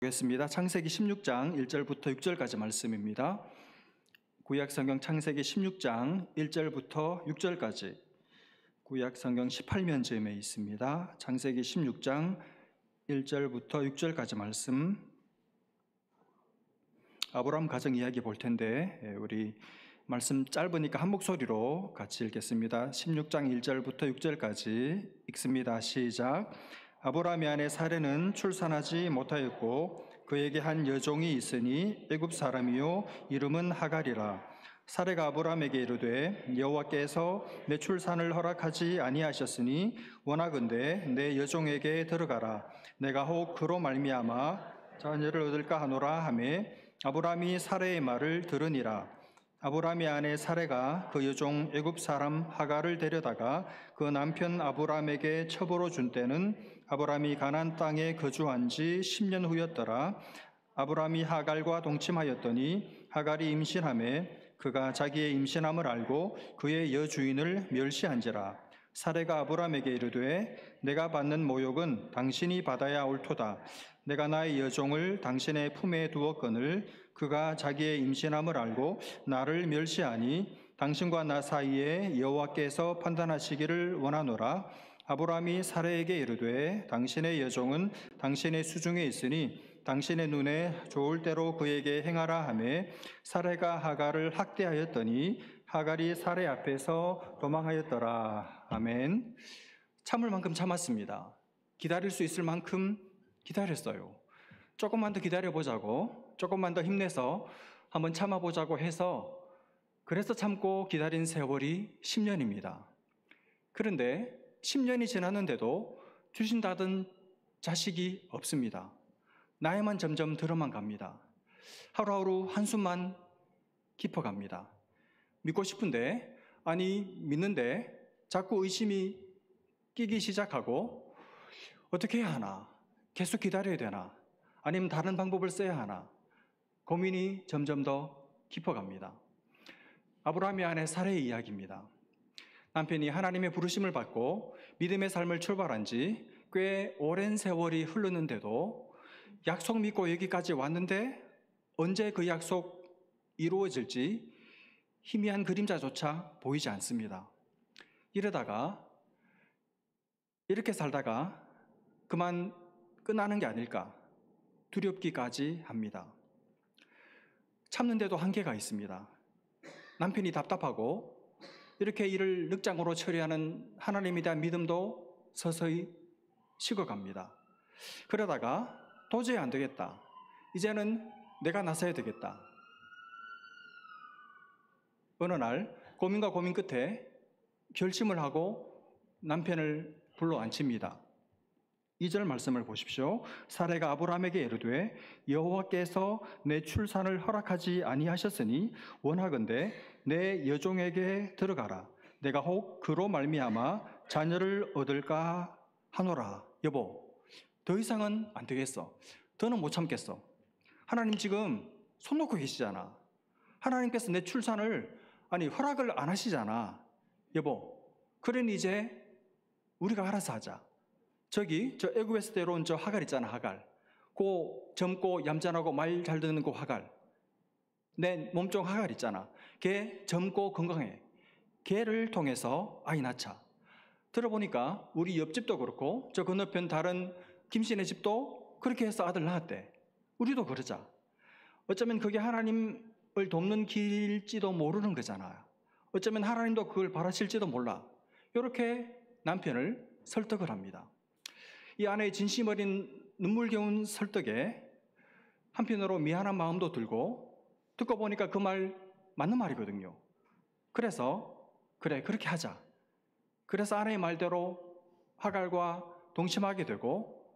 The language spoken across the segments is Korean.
보겠습니다. 창세기 16장 1절부터 6절까지 말씀입니다. 구약성경 창세기 16장 1절부터 6절까지, 구약성경 18면점에 있습니다. 창세기 16장 1절부터 6절까지 말씀. 아브라함 가정 이야기 볼 텐데 우리 말씀 짧으니까 한 목소리로 같이 읽겠습니다. 16장 1절부터 6절까지 읽습니다. 시작. 아브라함의 아내 사레는 출산하지 못하였고 그에게 한 여종이 있으니 애굽 사람이요 이름은 하갈이라. 사레가 아브라함에게 이르되 여호와께서 내 출산을 허락하지 아니하셨으니 원하건대 내 여종에게 들어가라. 내가 혹 그로 말미암아 자녀를 얻을까 하노라 하매 아브라함이 사레의 말을 들으니라. 아브라함의 아내 사레가 그 여종 애굽 사람 하갈을 데려다가 그 남편 아브라함에게 첩으로 준 때는 아브라함이 가나안 땅에 거주한 지 10년 후였더라. 아브라함이 하갈과 동침하였더니 하갈이 임신하매 그가 자기의 임신함을 알고 그의 여주인을 멸시한지라. 사레가 아브라함에게 이르되 내가 받는 모욕은 당신이 받아야 옳도다. 내가 나의 여종을 당신의 품에 두었거늘 그가 자기의 임신함을 알고 나를 멸시하니 당신과 나 사이에 여호와께서 판단하시기를 원하노라. 아브라함이 사레에게 이르되 당신의 여종은 당신의 수중에 있으니 당신의 눈에 좋을 대로 그에게 행하라 하매 사레가 하갈을 학대하였더니 하갈이 사레 앞에서 도망하였더라. 아멘. 참을 만큼 참았습니다. 기다릴 수 있을 만큼 기다렸어요. 조금만 더 기다려보자고, 조금만 더 힘내서 한번 참아보자고 해서, 그래서 참고 기다린 세월이 10년입니다. 그런데 10년이 지났는데도 주신다던 자식이 없습니다. 나이만 점점 들어만 갑니다. 하루하루 한숨만 깊어갑니다. 믿고 싶은데, 아니 믿는데 자꾸 의심이 끼기 시작하고 어떻게 해야 하나? 계속 기다려야 되나? 아니면 다른 방법을 써야 하나? 고민이 점점 더 깊어갑니다. 아브라함의 아내 사레의 이야기입니다. 남편이 하나님의 부르심을 받고 믿음의 삶을 출발한 지 꽤 오랜 세월이 흐르는데도 약속 믿고 여기까지 왔는데 언제 그 약속 이루어질지 희미한 그림자조차 보이지 않습니다. 이렇게 살다가 그만 끝나는 게 아닐까 두렵기까지 합니다. 참는데도 한계가 있습니다. 남편이 답답하고 이렇게 일을 늑장으로 처리하는 하나님에 대한 믿음도 서서히 식어갑니다. 그러다가 도저히 안 되겠다. 이제는 내가 나서야 되겠다. 어느 날 고민과 고민 끝에 결심을 하고 남편을 불러 앉힙니다. 2절 말씀을 보십시오. 사레가 아브라함에게 이르되 여호와께서 내 출산을 허락하지 아니하셨으니 원하건대 내 여종에게 들어가라. 내가 혹 그로 말미암아 자녀를 얻을까 하노라. 여보, 더 이상은 안 되겠어. 더는 못 참겠어. 하나님 지금 손 놓고 계시잖아. 하나님께서 내 출산을 허락을 안 하시잖아. 여보, 그러니 이제 우리가 알아서 하자. 저 애굽에서 데려온 저 하갈 있잖아. 하갈. 젊고 얌전하고 말 잘 듣는 그 하갈. 내 몸종 하갈 있잖아. 걔 젊고 건강해. 걔를 통해서 아이 낳자. 들어보니까 우리 옆집도 그렇고 저 건너편 다른 김씨네 집도 그렇게 해서 아들 낳았대. 우리도 그러자. 어쩌면 그게 하나님을 돕는 길일지도 모르는 거잖아요. 어쩌면 하나님도 그걸 바라실지도 몰라. 이렇게 남편을 설득을 합니다. 이 아내의 진심 어린 눈물겨운 설득에 한편으로 미안한 마음도 들고, 듣고 보니까 그 말 맞는 말이거든요. 그래서 그래, 그렇게 하자. 그래서 아내의 말대로 하갈과 동침하게 되고,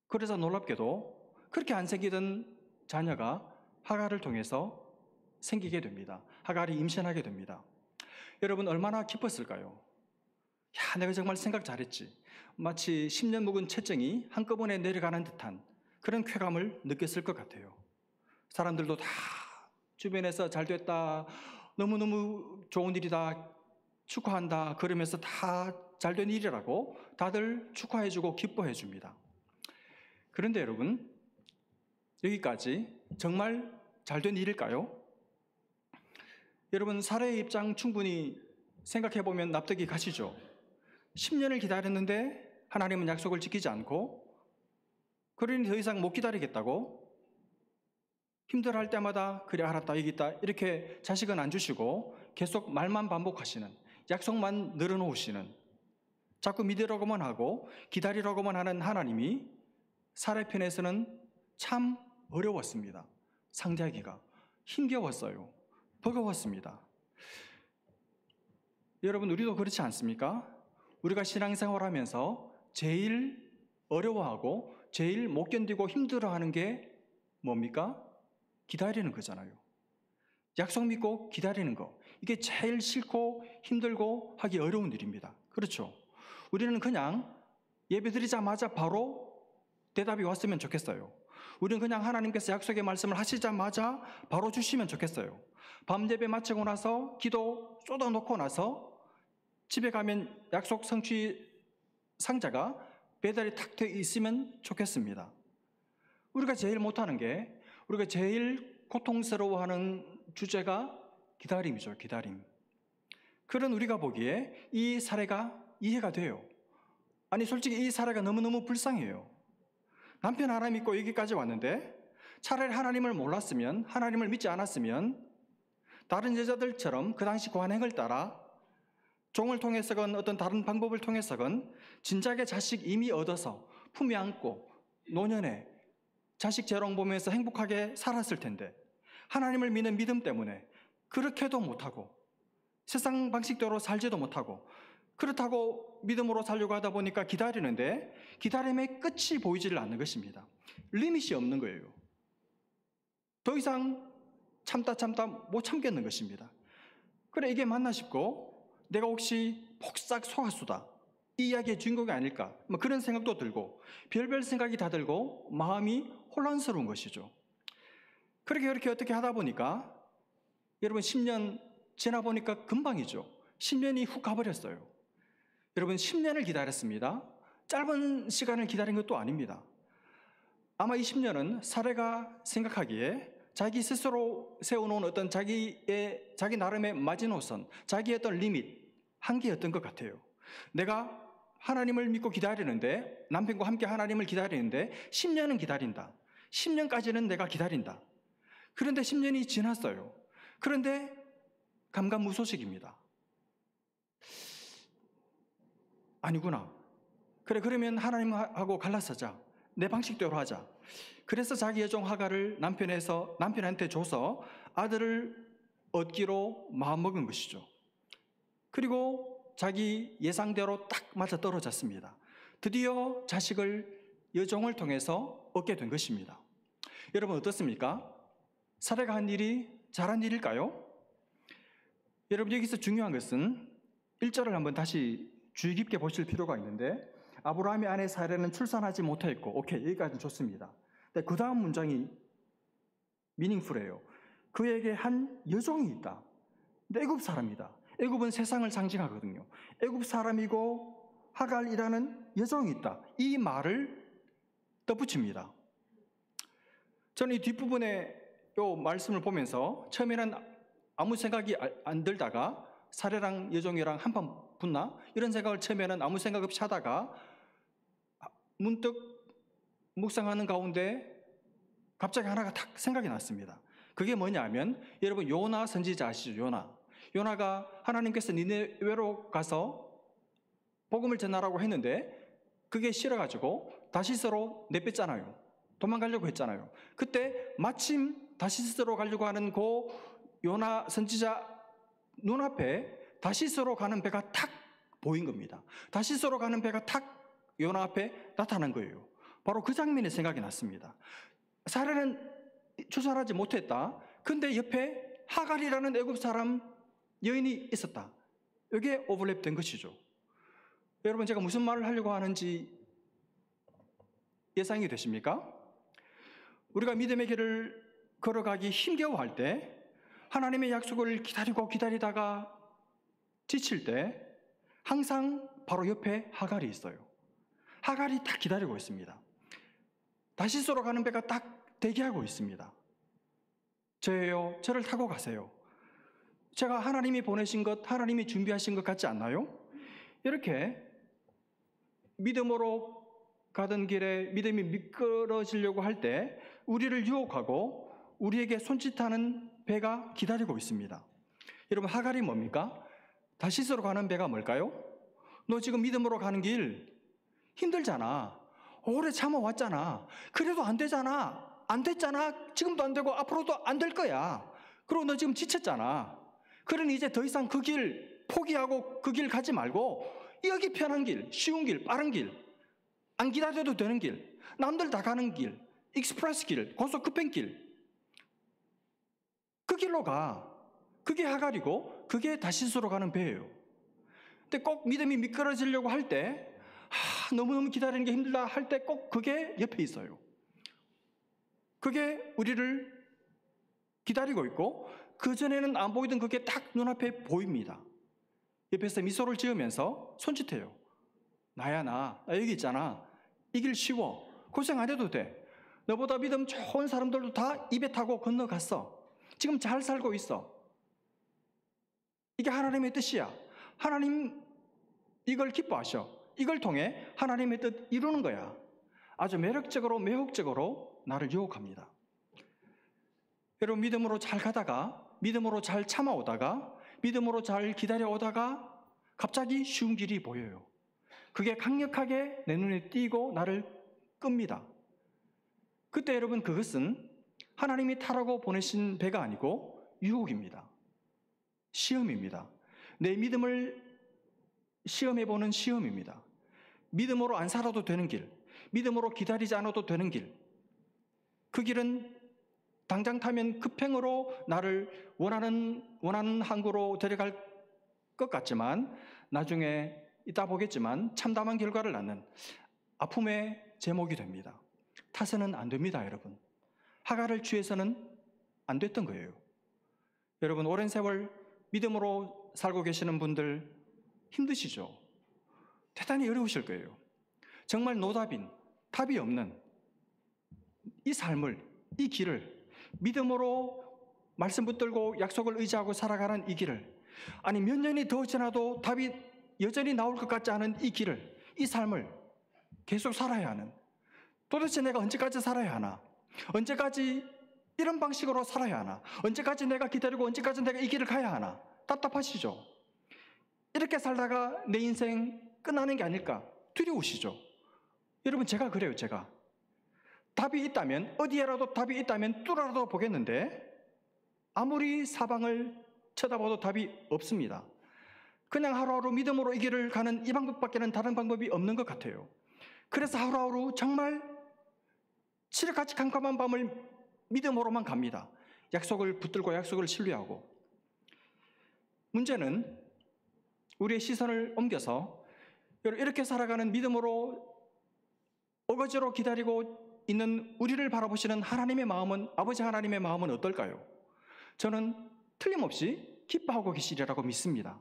그래서 놀랍게도 그렇게 안 생기던 자녀가 하갈을 통해서 생기게 됩니다. 하갈이 임신하게 됩니다. 여러분 얼마나 기뻤을까요? 야, 내가 정말 생각 잘했지. 마치 10년 묵은 채증이 한꺼번에 내려가는 듯한 그런 쾌감을 느꼈을 것 같아요. 사람들도 다 주변에서 잘 됐다, 너무너무 좋은 일이다, 축하한다 그러면서 다 잘된 일이라고 다들 축하해주고 기뻐해줍니다. 그런데 여러분, 여기까지 정말 잘된 일일까요? 여러분, 사례의 입장 충분히 생각해보면 납득이 가시죠? 10년을 기다렸는데 하나님은 약속을 지키지 않고, 그러니 더 이상 못 기다리겠다고 힘들어할 때마다 그래 알았다 여기있다 이렇게 자식은 안 주시고 계속 말만 반복하시는, 약속만 늘어놓으시는, 자꾸 믿으라고만 하고 기다리라고만 하는 하나님이 사례편에서는 참 어려웠습니다. 상대하기가 힘겨웠어요. 버거웠습니다. 여러분, 우리도 그렇지 않습니까? 우리가 신앙생활하면서 제일 어려워하고 제일 못 견디고 힘들어하는 게 뭡니까? 기다리는 거잖아요. 약속 믿고 기다리는 거, 이게 제일 싫고 힘들고 하기 어려운 일입니다. 그렇죠? 우리는 그냥 예배드리자마자 바로 대답이 왔으면 좋겠어요. 우리는 그냥 하나님께서 약속의 말씀을 하시자마자 바로 주시면 좋겠어요. 밤 예배 마치고 나서 기도 쏟아놓고 나서 집에 가면 약속 성취 상자가 배달이 탁 돼 있으면 좋겠습니다. 우리가 제일 못하는 게, 우리가 제일 고통스러워하는 주제가 기다림이죠. 기다림. 그런 우리가 보기에 이 사례가 이해가 돼요. 아니, 솔직히 이 사례가 너무너무 불쌍해요. 남편 하나 믿고 여기까지 왔는데 차라리 하나님을 몰랐으면, 하나님을 믿지 않았으면 다른 여자들처럼 그 당시 관행을 따라 종을 통해서건 어떤 다른 방법을 통해서건 진작에 자식 이미 얻어서 품에 안고 노년에 자식 재롱 보면서 행복하게 살았을 텐데, 하나님을 믿는 믿음 때문에 그렇게도 못하고 세상 방식대로 살지도 못하고, 그렇다고 믿음으로 살려고 하다 보니까 기다리는데 기다림의 끝이 보이지를 않는 것입니다. 리밋이 없는 거예요. 더 이상 참다 못 참겠는 것입니다. 그래, 이게 맞나 싶고 내가 혹시 폭삭 속았수다, 이 이야기의 주인공이 아닐까, 그런 생각도 들고 별별 생각이 다 들고 마음이 혼란스러운 것이죠. 그렇게 어떻게 하다 보니까 여러분 10년 지나 보니까 금방이죠. 10년이 훅 가버렸어요. 여러분 10년을 기다렸습니다. 짧은 시간을 기다린 것도 아닙니다. 아마 이 10년은 사례가 생각하기에 자기 스스로 세워놓은 어떤 자기 나름의 마지노선, 자기의 어떤 리밋, 한계였던 것 같아요. 내가 하나님을 믿고 기다리는데, 남편과 함께 하나님을 기다리는데 10년은 기다린다. 10년까지는 내가 기다린다. 그런데 10년이 지났어요. 그런데 감감무소식입니다. 아니구나. 그래, 그러면 하나님하고 갈라서자. 내 방식대로 하자. 그래서 자기 여종 하갈을 남편한테 줘서 아들을 얻기로 마음먹은 것이죠. 그리고 자기 예상대로 딱 맞아 떨어졌습니다. 드디어 자식을 여종을 통해서 얻게 된 것입니다. 여러분 어떻습니까? 사례가 한 일이 잘한 일일까요? 여러분, 여기서 중요한 것은 1절을 한번 다시 주의 깊게 보실 필요가 있는데, 아브라함의 아내 사례는 출산하지 못했고, 오케이, 여기까지는 좋습니다. 근데 그 다음 문장이 미닝풀해요. 그에게 한 여종이 있다. 근데 애굽 사람이다. 애굽은 세상을 상징하거든요. 애굽 사람이고 하갈이라는 여종이 있다. 이 말을 덧붙입니다. 저는 이 뒷부분에 이 말씀을 보면서 처음에는 아무 생각이 안 들다가 사례랑 여종이랑 한판 붙나? 이런 생각을 처음에는 아무 생각 없이 하다가 문득 묵상하는 가운데 갑자기 하나가 탁 생각이 났습니다. 그게 뭐냐면, 여러분 요나 선지자 아시죠? 요나가 하나님께서 니네웨로 가서 복음을 전하라고 했는데 그게 싫어가지고 다시스로 내뺐잖아요. 도망가려고 했잖아요. 그때 마침 다시스로 가려고 하는 그 요나 선지자 눈앞에 다시스로 가는 배가 탁 보인 겁니다. 다시스로 가는 배가 탁 요나 앞에 나타난 거예요. 바로 그 장면이 생각이 났습니다. 사례는 출산하지 못했다. 근데 옆에 하갈이라는 애굽 사람 여인이 있었다. 이게 오버랩된 것이죠. 여러분, 제가 무슨 말을 하려고 하는지 예상이 되십니까? 우리가 믿음의 길을 걸어가기 힘겨워할 때, 하나님의 약속을 기다리다가 지칠 때 항상 바로 옆에 하갈이 있어요. 하갈이 딱 기다리고 있습니다. 다시스로 가는 배가 딱 대기하고 있습니다. 저예요, 저를 타고 가세요. 제가 하나님이 보내신 것, 하나님이 준비하신 것 같지 않나요? 이렇게 믿음으로 가던 길에 믿음이 미끄러지려고 할 때 우리를 유혹하고 우리에게 손짓하는 배가 기다리고 있습니다. 여러분, 하갈이 뭡니까? 다시스로 가는 배가 뭘까요? 너 지금 믿음으로 가는 길 힘들잖아. 오래 참아왔잖아. 그래도 안 되잖아. 안 됐잖아. 지금도 안 되고 앞으로도 안 될 거야. 그리고 너 지금 지쳤잖아. 그러니 이제 더 이상 그 길 포기하고 그 길 가지 말고 여기 편한 길, 쉬운 길, 빠른 길, 안 기다려도 되는 길, 남들 다 가는 길, 익스프레스 길, 고속 급행 길, 그 길로 가. 그게 하갈이고 그게 다시스로 가는 배예요. 근데 꼭 믿음이 미끄러지려고 할 때 너무너무 기다리는 게 힘들다 할 때 꼭 그게 옆에 있어요. 그게 우리를 기다리고 있고 그전에는 안 보이던 그게 딱 눈앞에 보입니다. 옆에서 미소를 지으면서 손짓해요. 나야 나 여기 있잖아. 이 길 쉬워. 고생 안 해도 돼. 너보다 믿음 좋은 사람들도 다 입에 타고 건너갔어. 지금 잘 살고 있어. 이게 하나님의 뜻이야. 하나님 이걸 기뻐하셔. 이걸 통해 하나님의 뜻 이루는 거야. 아주 매력적으로 매혹적으로 나를 유혹합니다. 여러분, 믿음으로 잘 가다가, 믿음으로 잘 참아오다가, 믿음으로 잘 기다려오다가 갑자기 쉬운 길이 보여요. 그게 강력하게 내 눈에 띄고 나를 끕니다. 그때 여러분, 그것은 하나님이 타라고 보내신 배가 아니고 유혹입니다. 시험입니다. 내 믿음을 시험해보는 시험입니다. 믿음으로 안 살아도 되는 길, 믿음으로 기다리지 않아도 되는 길, 그 길은 당장 타면 급행으로 나를 원하는 항구로 데려갈 것 같지만 나중에 이따 보겠지만 참담한 결과를 낳는 아픔의 제목이 됩니다. 타서는 안 됩니다, 여러분. 하갈을 취해서는 안 됐던 거예요. 여러분, 오랜 세월 믿음으로 살고 계시는 분들 힘드시죠? 대단히 어려우실 거예요. 정말 노답인, 답이 없는 이 삶을, 이 길을 믿음으로 말씀 붙들고 약속을 의지하고 살아가는 이 길을, 아니 몇 년이 더 지나도 답이 여전히 나올 것 같지 않은 이 길을, 이 삶을 계속 살아야 하는, 도대체 내가 언제까지 살아야 하나? 언제까지 이런 방식으로 살아야 하나? 언제까지 내가 기다리고 언제까지 내가 이 길을 가야 하나? 답답하시죠? 이렇게 살다가 내 인생 끝나는 게 아닐까 두려우시죠? 여러분, 제가 그래요. 제가 답이 있다면, 어디에라도 답이 있다면 뚫어라도 보겠는데 아무리 사방을 쳐다봐도 답이 없습니다. 그냥 하루하루 믿음으로 이 길을 가는 이 방법밖에는 다른 방법이 없는 것 같아요. 그래서 하루하루 정말 칠흑같이 캄캄한 밤을 믿음으로만 갑니다. 약속을 붙들고 약속을 신뢰하고. 문제는 우리의 시선을 옮겨서 이렇게 살아가는 믿음으로 어거지로 기다리고 있는 우리를 바라보시는 하나님의 마음은, 아버지 하나님의 마음은 어떨까요? 저는 틀림없이 기뻐하고 계시리라고 믿습니다.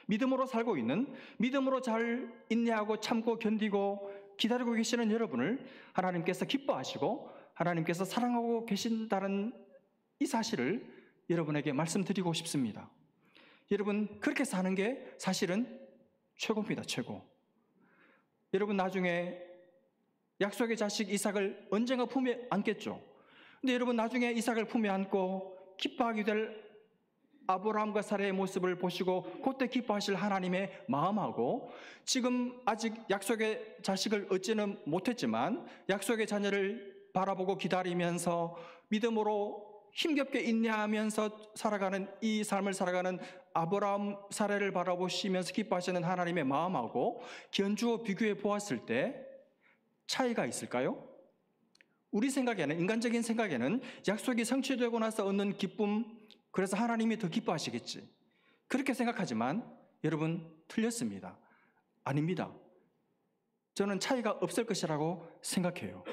믿음으로 살고 있는, 믿음으로 잘 인내하고 참고 견디고 기다리고 계시는 여러분을 하나님께서 기뻐하시고 하나님께서 사랑하고 계신다는 이 사실을 여러분에게 말씀드리고 싶습니다. 여러분, 그렇게 사는 게 사실은 최고입니다. 최고. 여러분, 나중에 약속의 자식 이삭을 언젠가 품에 안겠죠. 근데 여러분, 나중에 이삭을 품에 안고 기뻐하게 될 아브라함과 사라의 모습을 보시고 그때 기뻐하실 하나님의 마음하고, 지금 아직 약속의 자식을 얻지는 못했지만 약속의 자녀를 바라보고 기다리면서 믿음으로 힘겹게 인내하면서 살아가는 이 삶을 살아가는 아브라함, 사라를 바라보시면서 기뻐하시는 하나님의 마음하고 견주어 비교해 보았을 때 차이가 있을까요? 우리 생각에는, 인간적인 생각에는 약속이 성취되고 나서 얻는 기쁨, 그래서 하나님이 더 기뻐하시겠지, 그렇게 생각하지만 여러분, 틀렸습니다. 아닙니다. 저는 차이가 없을 것이라고 생각해요.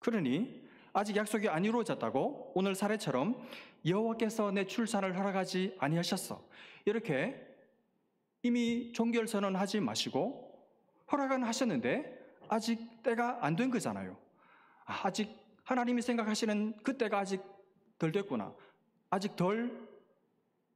그러니 아직 약속이 안 이루어졌다고 오늘 사례처럼 여호와께서 내 출산을 허락하지 아니하셨어, 이렇게 이미 종결선언하지 마시고, 허락은 하셨는데 아직 때가 안 된 거잖아요. 아직 하나님이 생각하시는 그 때가 아직 덜 됐구나. 아직 덜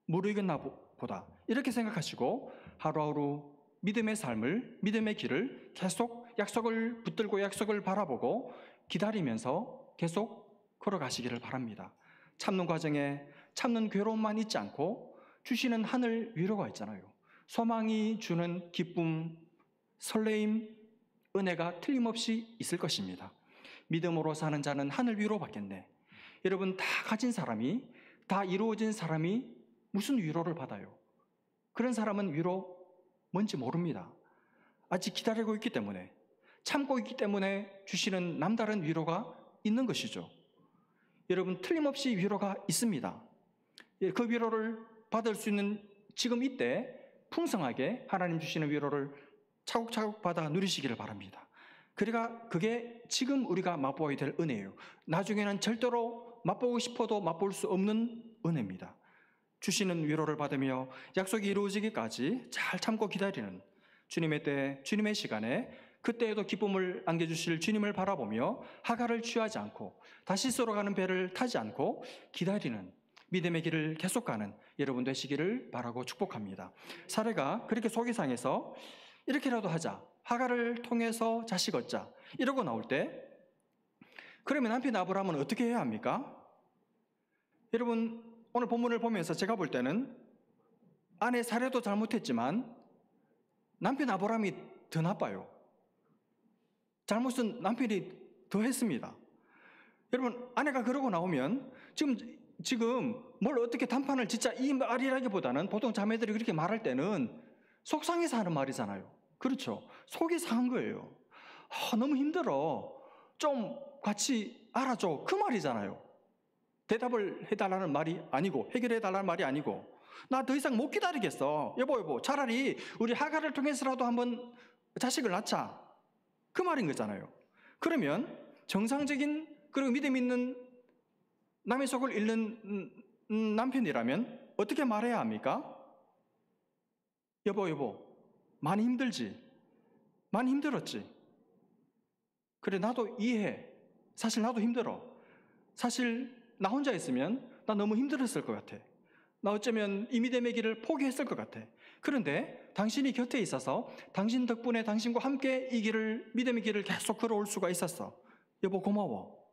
무르익었나 보다. 이렇게 생각하시고 하루하루 믿음의 삶을, 믿음의 길을 계속 약속을 붙들고 약속을 바라보고 기다리면서 계속 걸어가시기를 바랍니다. 참는 과정에 참는 괴로움만 있지 않고 주시는 하늘 위로가 있잖아요. 소망이 주는 기쁨, 설레임, 은혜가 틀림없이 있을 것입니다. 믿음으로 사는 자는 하늘 위로 받겠네. 여러분, 다 가진 사람이, 다 이루어진 사람이 무슨 위로를 받아요? 그런 사람은 위로 뭔지 모릅니다. 아직 기다리고 있기 때문에, 참고 있기 때문에 주시는 남다른 위로가 있는 것이죠. 여러분, 틀림없이 위로가 있습니다. 그 위로를 받을 수 있는 지금 이때 풍성하게 하나님 주시는 위로를 차곡차곡 받아 누리시기를 바랍니다. 그러니까 그게 지금 우리가 맛보아야 될 은혜예요. 나중에는 절대로 맛보고 싶어도 맛볼 수 없는 은혜입니다. 주시는 위로를 받으며 약속이 이루어지기까지 잘 참고 기다리는 주님의 때, 주님의 시간에 그때에도 기쁨을 안겨주실 주님을 바라보며 하가를 취하지 않고 다시 쏘러가는 배를 타지 않고 기다리는 믿음의 길을 계속 가는 여러분 되시기를 바라고 축복합니다. 사례가 그렇게 속이 상해서 이렇게라도 하자, 하가를 통해서 자식 얻자 이러고 나올 때, 그러면 남편 아브라함은 어떻게 해야 합니까? 여러분, 오늘 본문을 보면서 제가 볼 때는 아내 사례도 잘못했지만 남편 아브라함이 더 나빠요. 잘못은 남편이 더 했습니다. 여러분, 아내가 그러고 나오면 지금 뭘 어떻게 단판을 짓자 이 말이라기보다는 보통 자매들이 그렇게 말할 때는 속상해서 하는 말이잖아요. 그렇죠? 속이 상한 거예요. 너무 힘들어. 좀 같이 알아줘. 그 말이잖아요. 대답을 해달라는 말이 아니고 해결해달라는 말이 아니고 나 더 이상 못 기다리겠어. 여보 차라리 우리 하가를 통해서라도 한번 자식을 낳자. 그 말인 거잖아요. 그러면 정상적인 그리고 믿음 있는 남의 속을 읽는 남편이라면 어떻게 말해야 합니까? 여보 많이 힘들지? 많이 힘들었지? 그래, 나도 이해해. 사실 나도 힘들어. 사실 나 혼자 있으면 나 너무 힘들었을 것 같아. 나 어쩌면 이 믿음의 길을 포기했을 것 같아. 그런데 당신이 곁에 있어서 당신 덕분에 당신과 함께 이 길을, 믿음의 길을 계속 걸어올 수가 있었어. 여보 고마워.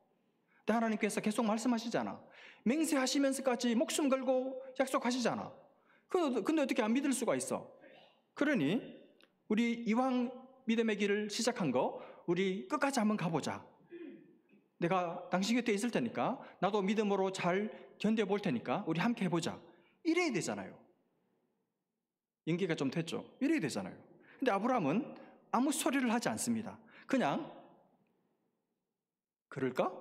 근데 하나님께서 계속 말씀하시잖아. 맹세하시면서까지 목숨 걸고 약속하시잖아. 근데 어떻게 안 믿을 수가 있어? 그러니 우리 이왕 믿음의 길을 시작한 거 우리 끝까지 한번 가보자. 내가 당신 곁에 있을 테니까 나도 믿음으로 잘 견뎌볼 테니까 우리 함께 해보자. 이래야 되잖아요. 연기가 좀 됐죠? 이래야 되잖아요. 근데 아브라함은 아무 소리를 하지 않습니다. 그냥 그럴까?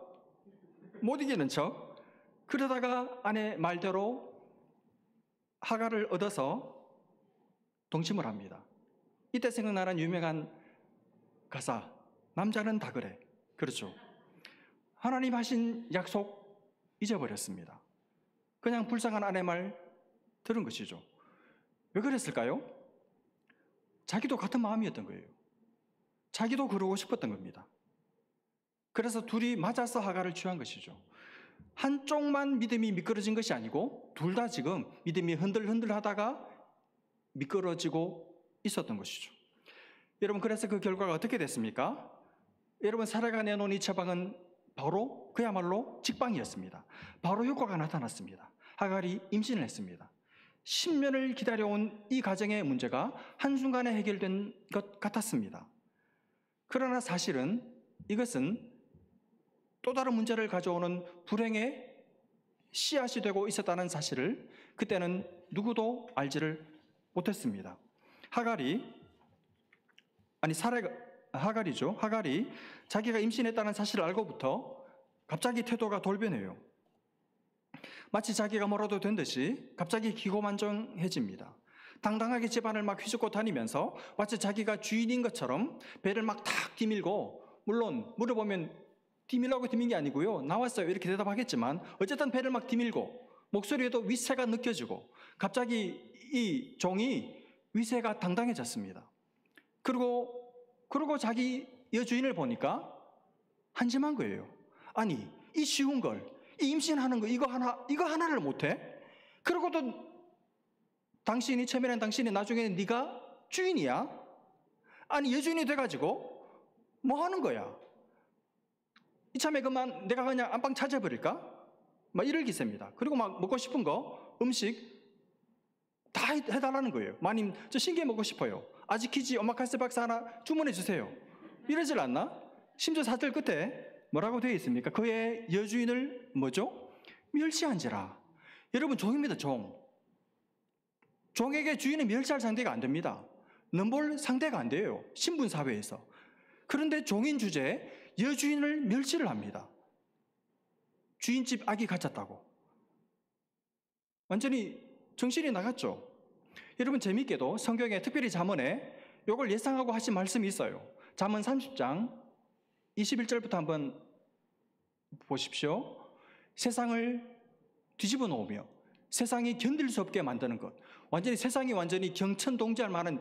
못 이기는 척 그러다가 아내 말대로 하가를 얻어서 동침을 합니다. 이때 생각나는 유명한 가사, 남자는 다 그래. 그렇죠? 하나님 하신 약속 잊어버렸습니다. 그냥 불쌍한 아내 말 들은 것이죠. 왜 그랬을까요? 자기도 같은 마음이었던 거예요. 자기도 그러고 싶었던 겁니다. 그래서 둘이 맞아서 하가를 취한 것이죠. 한쪽만 믿음이 미끄러진 것이 아니고 둘 다 지금 믿음이 흔들흔들 하다가 미끄러지고 있었던 것이죠. 여러분, 그래서 그 결과가 어떻게 됐습니까? 여러분, 사라가 내놓은 이 처방은 바로 그야말로 직방이었습니다. 바로 효과가 나타났습니다. 하갈이 임신을 했습니다. 10년을 기다려온 이 가정의 문제가 한순간에 해결된 것 같았습니다. 그러나 사실은 이것은 또 다른 문제를 가져오는 불행의 씨앗이 되고 있었다는 사실을 그때는 누구도 알지를 못했습니다. 하갈이 자기가 임신했다는 사실을 알고부터 갑자기 태도가 돌변해요. 마치 자기가 뭐라도 된 듯이 갑자기 기고만장해집니다. 당당하게 집안을 막 휘젓고 다니면서 마치 자기가 주인인 것처럼 배를 막 탁 디밀고, 물론 물어보면 디밀라고 디민 게 아니고요, 나왔어요 이렇게 대답하겠지만 어쨌든 배를 막 디밀고 목소리에도 위세가 느껴지고 갑자기 이 종이 위세가 당당해졌습니다. 그리고 자기 여주인을 보니까 한심한 거예요. 아니, 이 쉬운 걸, 이 임신하는 거 이거 하나를 못해? 그러고도 처음에는 당신이 나중에는 네가 주인이야? 아니, 여주인이 돼가지고 뭐 하는 거야? 이참에 그만 내가 그냥 안방 찾아버릴까? 막 이럴 기세입니다. 그리고 막 먹고 싶은 거, 음식 다 해달라는 거예요. 마님, 저 신게 먹고 싶어요. 아지키지 오마카세 박스 하나 주문해 주세요. 이러질 않나? 심지어 사절 끝에 뭐라고 되어 있습니까? 그의 여주인을 뭐죠? 멸시한지라. 여러분, 종입니다, 종. 종에게 주인은 멸시할 상대가 안 됩니다. 넘볼 상대가 안 돼요. 신분사회에서. 그런데 종인 주제에 여주인을 멸시를 합니다. 주인집 아기 가졌다고. 완전히 정신이 나갔죠. 여러분, 재미있게도 성경에 특별히 잠언에 이걸 예상하고 하신 말씀이 있어요. 잠언 30장 21절부터 한번 보십시오. 세상을 뒤집어 놓으며 세상이 견딜 수 없게 만드는 것. 세상이 완전히 경천동지할 만한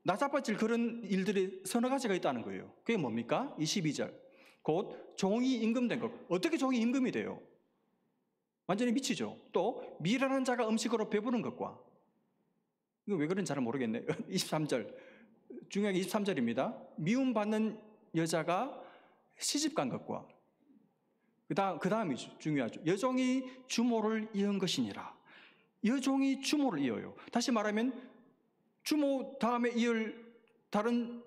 나자빠질 그런 일들이 서너 가지가 있다는 거예요. 그게 뭡니까? 22절. 곧 종이 임금된 것. 어떻게 종이 임금이 돼요? 완전히 미치죠. 또 미련한 자가 음식으로 배부른 것과, 이거 왜 그런지 잘 모르겠네. 23절. 중요한 게 23절입니다. 미움받는 여자가 시집간 것과, 그 다음이 중요하죠. 여종이 주모를 이은 것이니라. 여종이 주모를 이어요. 다시 말하면 주모 다음에 이을 다른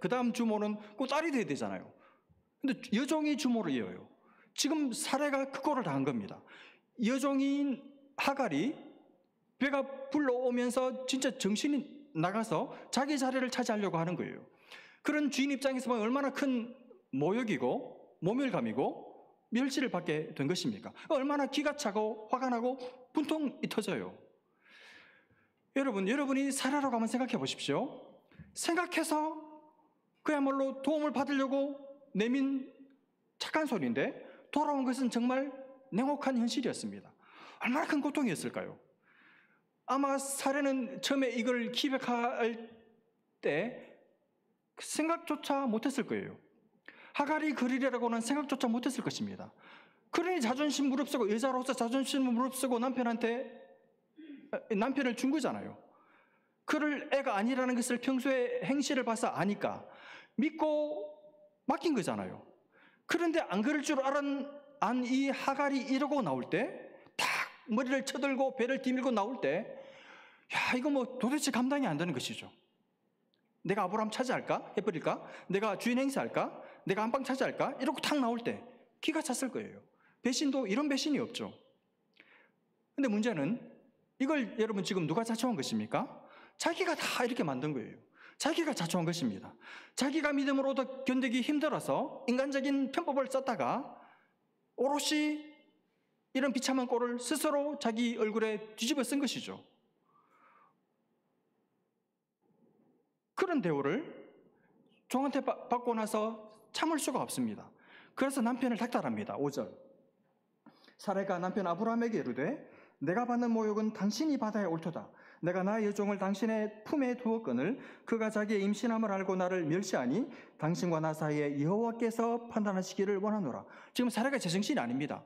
그 다음 주모는 꼭 딸이 돼야 되잖아요. 근데 여종이 주모를 이어요. 지금 사례가 그거를 당한 겁니다. 여종인 하갈이 배가 불러오면서 진짜 정신이 나가서 자기 자리를 차지하려고 하는 거예요. 그런 주인 입장에서 보면 얼마나 큰 모욕이고 모멸감이고 멸시를 받게 된 것입니까? 얼마나 기가 차고 화가 나고 분통이 터져요. 여러분이 사례라고 한번 생각해 보십시오. 생각해서 그야말로 도움을 받으려고 내민 착한 소리인데 돌아온 것은 정말 냉혹한 현실이었습니다. 얼마나 큰 고통이었을까요? 아마 사례는 처음에 이걸 기획할 때 생각조차 못했을 거예요. 하갈이 그리려고는 생각조차 못했을 것입니다. 그러니 자존심 무릅쓰고, 여자로서 자존심을 무릅쓰고 남편을 준 거잖아요. 그를 애가 아니라는 것을 평소에 행실을 봐서 아니까 믿고 맡긴 거잖아요. 그런데 안 그럴 줄 안 이 하갈이 이러고 나올 때, 탁 머리를 쳐들고 배를 디밀고 나올 때, 야, 이거 뭐 도대체 감당이 안 되는 것이죠. 내가 아브라함 차지할까? 해버릴까? 내가 주인 행세할까? 내가 안방 차지할까? 이러고 탁 나올 때 기가 찼을 거예요. 배신도 이런 배신이 없죠. 근데 문제는 이걸 여러분 지금 누가 자초한 것입니까? 자기가 다 이렇게 만든 거예요. 자기가 자초한 것입니다. 자기가 믿음으로 더 견디기 힘들어서 인간적인 편법을 썼다가 오롯이 이런 비참한 꼴을 스스로 자기 얼굴에 뒤집어 쓴 것이죠. 그런 대우를 종한테 받고 나서 참을 수가 없습니다. 그래서 남편을 닥달합니다. 5절. 사례가 남편 아브라함에게 이르되 내가 받는 모욕은 당신이 받아야 옳도다. 내가 나의 여종을 당신의 품에 두었거늘 그가 자기의 임신함을 알고 나를 멸시하니 당신과 나 사이에 여호와께서 판단하시기를 원하노라. 지금 사례가 제정신이 아닙니다.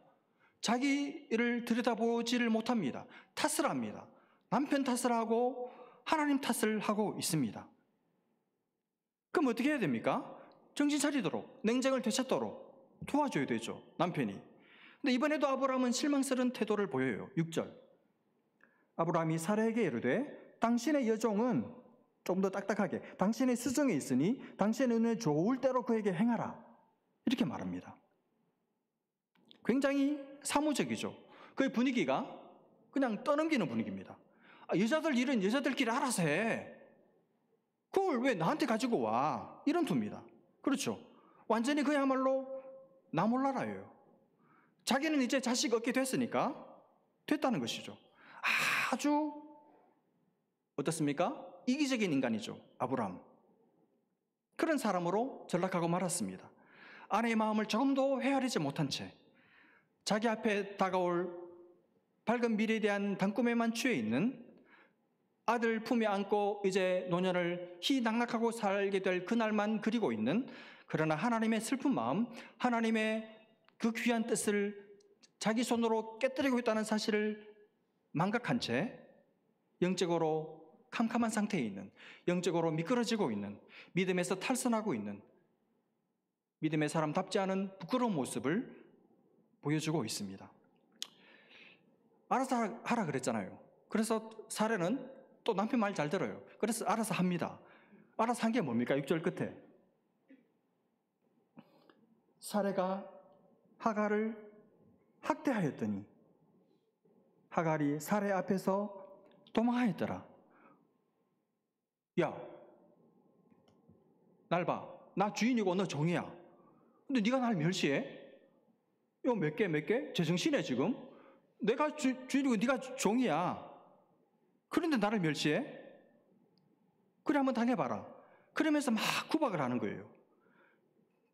자기를 들여다보지를 못합니다. 탓을 합니다. 남편 탓을 하고 하나님 탓을 하고 있습니다. 그럼 어떻게 해야 됩니까? 정신 차리도록, 냉정을 되찾도록 도와줘야 되죠, 남편이. 근데 이번에도 아브라함은 실망스러운 태도를 보여요. 6절. 아브라함이 사례에게 이르되 당신의 여종은, 좀 더 딱딱하게, 당신의 수정에 있으니 당신의 눈에 좋을 대로 그에게 행하라. 이렇게 말합니다. 굉장히 사무적이죠. 그의 분위기가 그냥 떠넘기는 분위기입니다. 여자들 일은 여자들끼리 알아서 해. 그걸 왜 나한테 가지고 와? 이런 투입니다. 그렇죠. 완전히 그야말로 나 몰라라예요. 자기는 이제 자식 얻게 됐으니까 됐다는 것이죠. 아주 어떻습니까? 이기적인 인간이죠, 아브라함. 그런 사람으로 전락하고 말았습니다. 아내의 마음을 조금도 헤아리지 못한 채 자기 앞에 다가올 밝은 미래에 대한 단꿈에만 취해 있는 아들 품에 안고 이제 노년을 희낙낙하고 살게 될 그날만 그리고 있는, 그러나 하나님의 슬픈 마음, 하나님의 그 귀한 뜻을 자기 손으로 깨뜨리고 있다는 사실을 망각한 채 영적으로 캄캄한 상태에 있는, 영적으로 미끄러지고 있는, 믿음에서 탈선하고 있는, 믿음의 사람답지 않은 부끄러운 모습을 보여주고 있습니다. 알아서 하라 그랬잖아요. 그래서 사례는 또 남편 말 잘 들어요. 그래서 알아서 합니다. 알아서 한 게 뭡니까? 6절 끝에 사례가 하갈을 학대하였더니 하갈이 사례 앞에서 도망하였더라. 야, 날 봐. 나 주인이고 너 종이야. 근데 네가 날 멸시해? 요 몇 개? 제정신이야 지금? 내가 주인이고 네가 종이야. 그런데 나를 멸시해? 그래 한번 당해봐라. 그러면서 막 구박을 하는 거예요.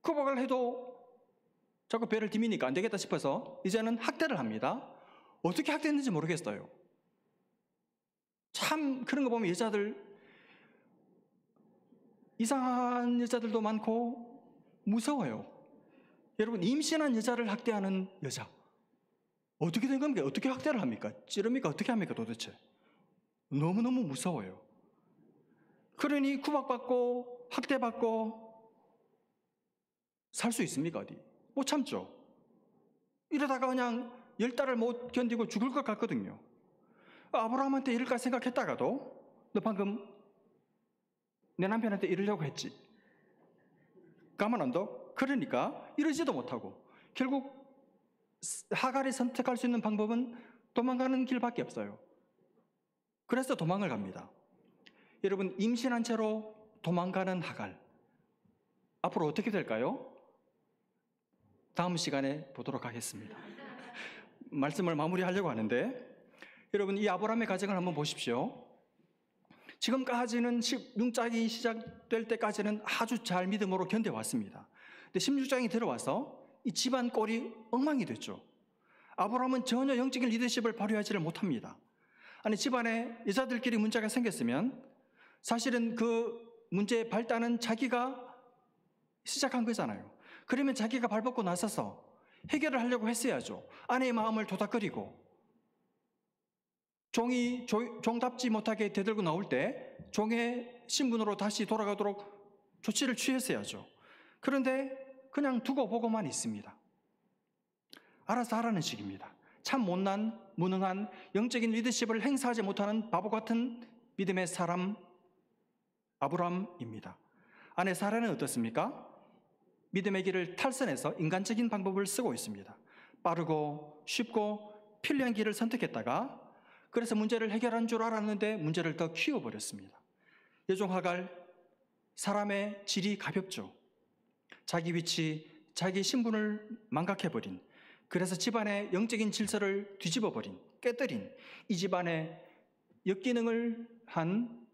구박을 해도 자꾸 배를 디미니까 안 되겠다 싶어서 이제는 학대를 합니다. 어떻게 학대했는지 모르겠어요. 참 그런 거 보면 여자들 이상한 여자들도 많고 무서워요. 여러분, 임신한 여자를 학대하는 여자 어떻게 된 겁니까? 어떻게 학대를 합니까? 찌릅니까? 어떻게 합니까 도대체? 너무너무 무서워요. 그러니 구박받고 학대받고 살 수 있습니까? 어디? 못 참죠. 이러다가 그냥 10달을 못 견디고 죽을 것 같거든요. 아브라함한테 이럴까 생각했다가도 너 방금 내 남편한테 이러려고 했지. 가만 안 둬? 그러니까 이러지도 못하고 결국 하갈이 선택할 수 있는 방법은 도망가는 길밖에 없어요. 그래서 도망을 갑니다. 여러분, 임신한 채로 도망가는 하갈, 앞으로 어떻게 될까요? 다음 시간에 보도록 하겠습니다. 말씀을 마무리하려고 하는데, 여러분 이 아브라함의 가정을 한번 보십시오. 지금까지는 16장이 시작될 때까지는 아주 잘 믿음으로 견뎌왔습니다. 근데 16장이 들어와서 이 집안 꼴이 엉망이 됐죠. 아브라함은 전혀 영적인 리더십을 발휘하지를 못합니다. 아니, 집안에 여자들끼리 문제가 생겼으면 사실은 그 문제의 발단은 자기가 시작한 거잖아요. 그러면 자기가 발벗고 나서서 해결을 하려고 했어야죠. 아내의 마음을 도닥거리고 종이 종답지 못하게 대들고 나올 때 종의 신분으로 다시 돌아가도록 조치를 취했어야죠. 그런데 그냥 두고 보고만 있습니다. 알아서 하라는 식입니다. 참 못난, 무능한, 영적인 리더십을 행사하지 못하는 바보 같은 믿음의 사람 아브라함입니다. 아내 사라는 어떻습니까? 믿음의 길을 탈선해서 인간적인 방법을 쓰고 있습니다. 빠르고 쉽고 편리한 길을 선택했다가 그래서 문제를 해결한 줄 알았는데 문제를 더 키워버렸습니다. 여종 하갈, 사람의 질이 가볍죠. 자기 위치, 자기 신분을 망각해버린, 그래서 집안의 영적인 질서를 뒤집어버린, 깨뜨린 이 집안의 역기능을 한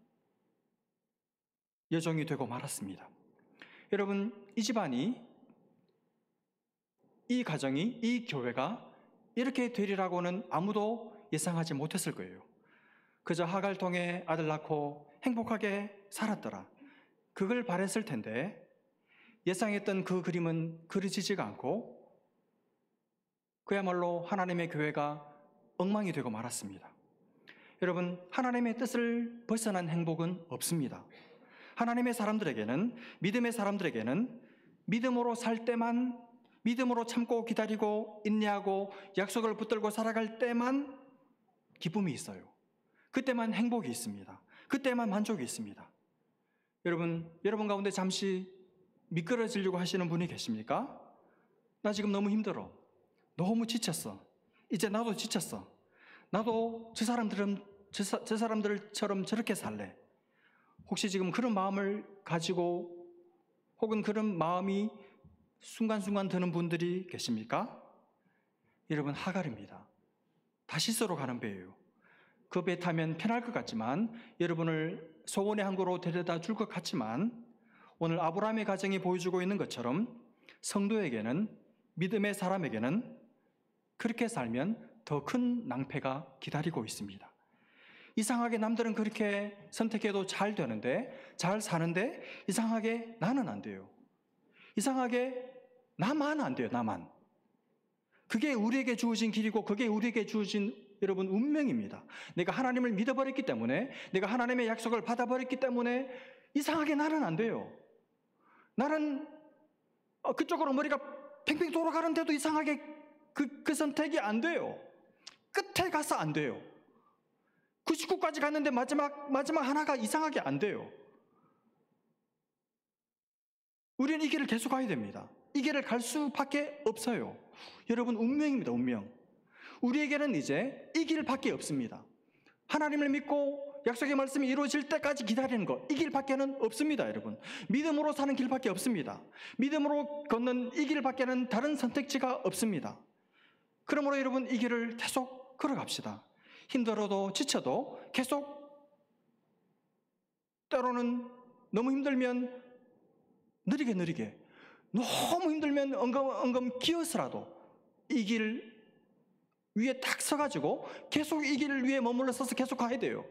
여종이 되고 말았습니다. 여러분, 이 집안이, 이 가정이, 이 교회가 이렇게 되리라고는 아무도 예상하지 못했을 거예요. 그저 하갈 통해 아들 낳고 행복하게 살았더라, 그걸 바랬을 텐데 예상했던 그 그림은 그려지지가 않고 그야말로 하나님의 교회가 엉망이 되고 말았습니다. 여러분, 하나님의 뜻을 벗어난 행복은 없습니다. 하나님의 사람들에게는, 믿음의 사람들에게는 믿음으로 살 때만, 믿음으로 참고 기다리고 인내하고 약속을 붙들고 살아갈 때만 기쁨이 있어요. 그때만 행복이 있습니다. 그때만 만족이 있습니다. 여러분 가운데 잠시 미끄러지려고 하시는 분이 계십니까? 나 지금 너무 힘들어. 너무 지쳤어. 이제 나도 지쳤어. 나도 저 사람들처럼 저렇게 살래. 혹시 지금 그런 마음을 가지고 혹은 그런 마음이 순간순간 드는 분들이 계십니까? 여러분, 하갈입니다. 다시스로 가는 배예요. 그 배 타면 편할 것 같지만, 여러분을 소원의 항구로 데려다 줄 것 같지만, 오늘 아브라함의 가정이 보여주고 있는 것처럼 성도에게는, 믿음의 사람에게는 그렇게 살면 더 큰 낭패가 기다리고 있습니다. 이상하게 남들은 그렇게 선택해도 잘 되는데, 잘 사는데 이상하게 나는 안 돼요. 이상하게 나만 안 돼요. 나만. 그게 우리에게 주어진 길이고 그게 우리에게 주어진 여러분 운명입니다. 내가 하나님을 믿어버렸기 때문에, 내가 하나님의 약속을 받아버렸기 때문에 이상하게 나는 안 돼요. 나는 그쪽으로 머리가 팽팽 돌아가는데도 이상하게 그 선택이 안 돼요. 끝에 가서 안 돼요. 99까지 갔는데 마지막 하나가 이상하게 안 돼요. 우리는 이 길을 계속 가야 됩니다. 이 길을 갈 수밖에 없어요. 여러분, 운명입니다. 운명. 우리에게는 이제 이 길밖에 없습니다. 하나님을 믿고 약속의 말씀이 이루어질 때까지 기다리는 것, 이 길밖에는 없습니다. 여러분, 믿음으로 사는 길밖에 없습니다. 믿음으로 걷는 이 길밖에는 다른 선택지가 없습니다. 그러므로 여러분, 이 길을 계속 걸어갑시다. 힘들어도 지쳐도 계속, 때로는 너무 힘들면 느리게, 너무 힘들면 엉금 기어서라도 이 길 위에 딱 서가지고 계속 이 길 위에 머물러 서서 계속 가야 돼요.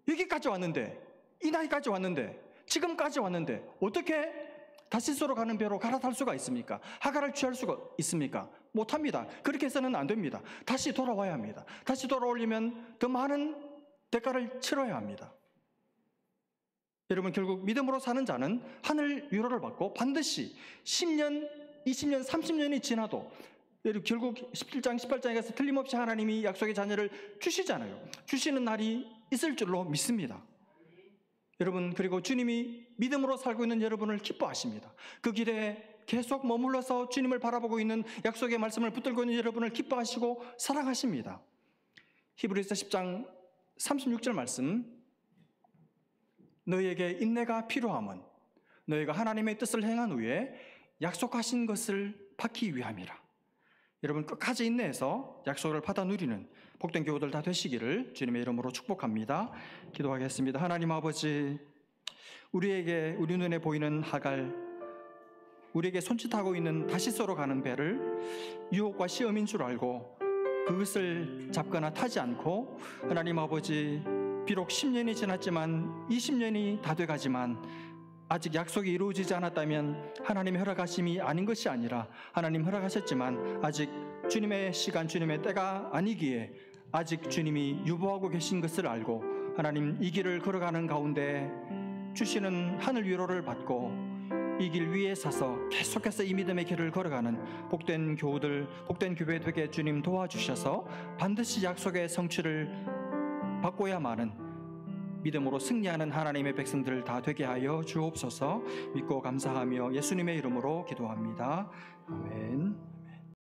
여기까지 왔는데, 이 나이까지 왔는데, 지금까지 왔는데 어떻게 다시스로 가는 배로 갈아탈 수가 있습니까? 하가를 취할 수가 있습니까? 못합니다. 그렇게 해서는 안 됩니다. 다시 돌아와야 합니다. 다시 돌아오려면 더 많은 대가를 치러야 합니다. 여러분, 결국 믿음으로 사는 자는 하늘 위로를 받고 반드시 10년, 20년, 30년이 지나도 결국 17장, 18장에 가서 틀림없이 하나님이 약속의 자녀를 주시잖아요. 주시는 날이 있을 줄로 믿습니다. 여러분, 그리고 주님이 믿음으로 살고 있는 여러분을 기뻐하십니다. 그 길에 계속 머물러서 주님을 바라보고 있는 약속의 말씀을 붙들고 있는 여러분을 기뻐하시고 사랑하십니다. 히브리서 10장 36절 말씀, 너희에게 인내가 필요함은 너희가 하나님의 뜻을 행한 후에 약속하신 것을 받기 위함이라. 여러분, 끝까지 인내해서 약속을 받아 누리는 복된 교우들 다 되시기를 주님의 이름으로 축복합니다. 기도하겠습니다. 하나님 아버지, 우리 눈에 보이는 하갈, 우리에게 손짓하고 있는 다시스로 가는 배를 유혹과 시험인 줄 알고 그것을 잡거나 타지 않고, 하나님 아버지, 비록 10년이 지났지만 20년이 다 돼가지만 아직 약속이 이루어지지 않았다면 하나님의 허락하심이 아닌 것이 아니라 하나님 허락하셨지만 아직 주님의 시간, 주님의 때가 아니기에 아직 주님이 유보하고 계신 것을 알고 하나님, 이 길을 걸어가는 가운데 주시는 하늘 위로를 받고 이 길 위에 서서 계속해서 이 믿음의 길을 걸어가는 복된 교우들, 복된 교회 되게 주님 도와주셔서 반드시 약속의 성취를 받고야만은 믿음으로 승리하는 하나님의 백성들 다 되게 하여 주옵소서. 믿고 감사하며 예수님의 이름으로 기도합니다. 아멘.